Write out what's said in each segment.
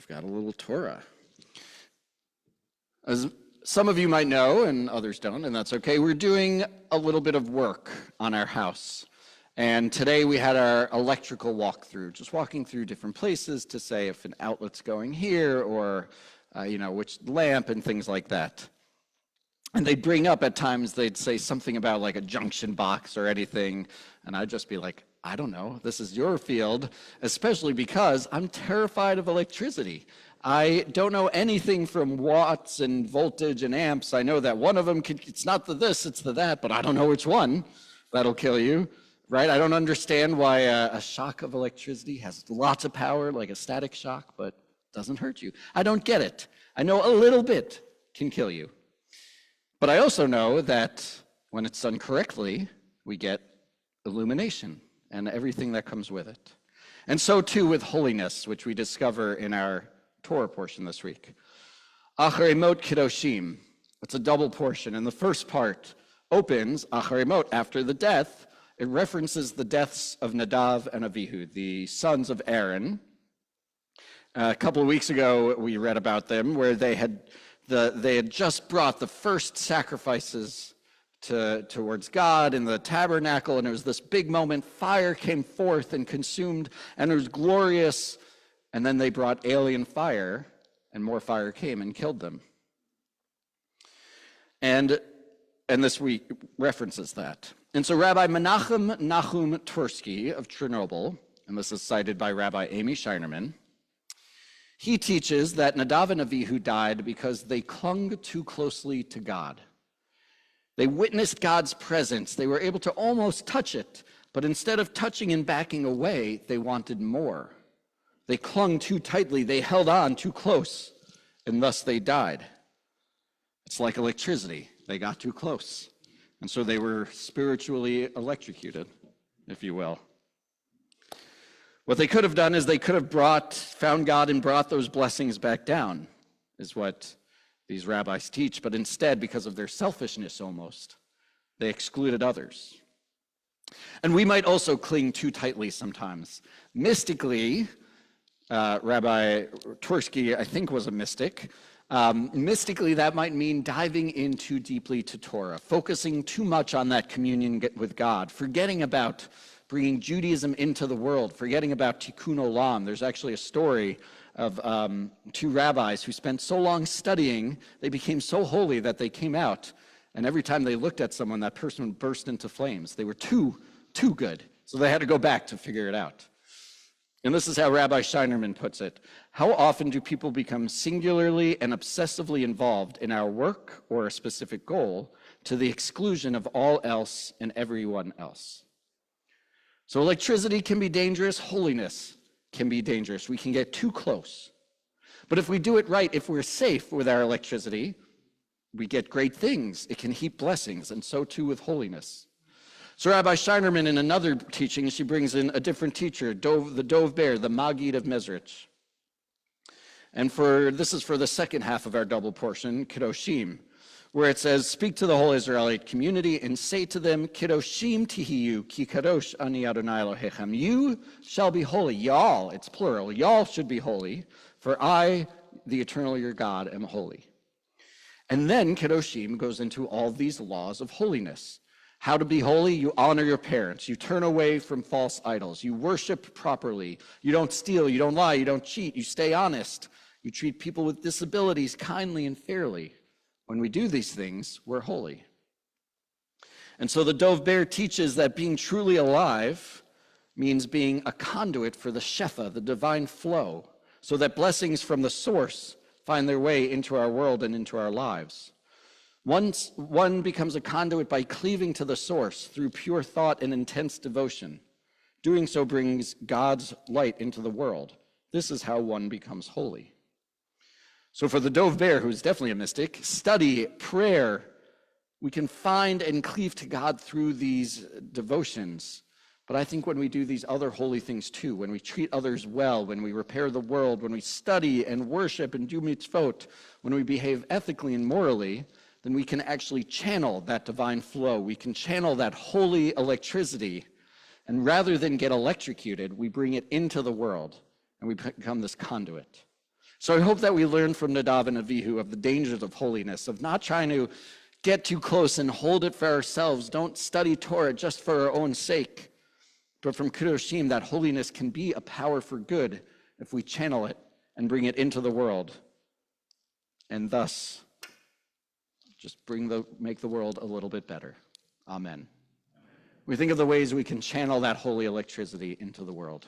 I've got a little Torah. As some of you might know, and others don't, and that's okay, we're doing a little bit of work on our house. And today we had our electrical walkthrough, just walking through different places to say if an outlet's going here or, which lamp and things like that. And they'd bring up at times, they'd say something about like a junction box or anything, and I'd just be like, I don't know, this is your field, especially because I'm terrified of electricity. I don't know anything from watts and voltage and amps. I know that one of them, it's not the this, it's the that, but I don't know which one. That'll kill you, right? I don't understand why a shock of electricity has lots of power, like a static shock, but doesn't hurt you. I don't get it. I know a little bit can kill you. But I also know that when it's done correctly, we get illumination and everything that comes with it. And so too with holiness, which we discover in our Torah portion this week. Acharei mot kiddoshim. It's a double portion. And the first part opens, acharei mot, after the death. It references the deaths of Nadav and Avihu, the sons of Aaron. A couple of weeks ago, we read about them, where they had just brought the first sacrifices towards God in the tabernacle, and it was this big moment. Fire came forth and consumed, and it was glorious. And then they brought alien fire, and more fire came and killed them. And this week references that. And so Rabbi Menachem Nahum Tursky of Chernobyl, and this is cited by Rabbi Amy Scheinerman, he teaches that Nadav and Avihu died because they clung too closely to God. They witnessed God's presence. They were able to almost touch it, but instead of touching and backing away, they wanted more. They clung too tightly, they held on too close, and thus they died. It's like electricity. They got too close. And so they were spiritually electrocuted, if you will. What they could have done is they could have found God and brought those blessings back down, is what these rabbis teach. But instead, because of their selfishness almost, they excluded others. And we might also cling too tightly sometimes. Mystically, Rabbi Tursky, I think, was a mystic. Mystically, that might mean diving in too deeply to Torah, focusing too much on that communion with God, forgetting about bringing Judaism into the world, forgetting about Tikkun Olam. There's actually a story of two rabbis who spent so long studying, they became so holy that they came out, and every time they looked at someone, that person would burst into flames. They were too good, so they had to go back to figure it out. And this is how Rabbi Scheinerman puts it. How often do people become singularly and obsessively involved in our work or a specific goal to the exclusion of all else and everyone else? So electricity can be dangerous, holiness can be dangerous. We can get too close. But if we do it right, if we're safe with our electricity, we get great things. It can heap blessings, and so too with holiness. So Rabbi Scheinerman, in another teaching, she brings in a different teacher, the Dov Ber, the Maggid of Mezrich. And this is for the second half of our double portion, Kiddoshim, where it says, speak to the whole Israelite community and say to them, Kiddoshim tihiyu, ki kadosh ani Adonai Elohechem. You shall be holy. Y'all, it's plural. Y'all should be holy, for I, the eternal your God, am holy. And then Kiddoshim goes into all these laws of holiness. How to be holy? You honor your parents. You turn away from false idols. You worship properly. You don't steal. You don't lie. You don't cheat. You stay honest. You treat people with disabilities kindly and fairly. When we do these things, we're holy. And so the Dov Ber teaches that being truly alive means being a conduit for the Shefa, the divine flow, so that blessings from the source find their way into our world and into our lives. Once one becomes a conduit by cleaving to the source through pure thought and intense devotion. Doing so brings God's light into the world. This is how one becomes holy. So for the Dov Ber, who's definitely a mystic, study, prayer, we can find and cleave to God through these devotions. But I think when we do these other holy things too, when we treat others well, when we repair the world, when we study and worship and do mitzvot, when we behave ethically and morally, then we can actually channel that divine flow. We can channel that holy electricity. And rather than get electrocuted, we bring it into the world and we become this conduit. So I hope that we learn from Nadav and Avihu of the dangers of holiness, of not trying to get too close and hold it for ourselves. Don't study Torah just for our own sake. But from Kedoshim, that holiness can be a power for good if we channel it and bring it into the world. And thus, just make the world a little bit better. Amen. We think of the ways we can channel that holy electricity into the world.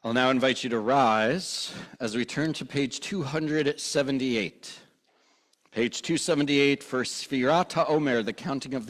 I'll now invite you to rise as we turn to page 278. Page 278 for Sfirat HaOmer, the counting of the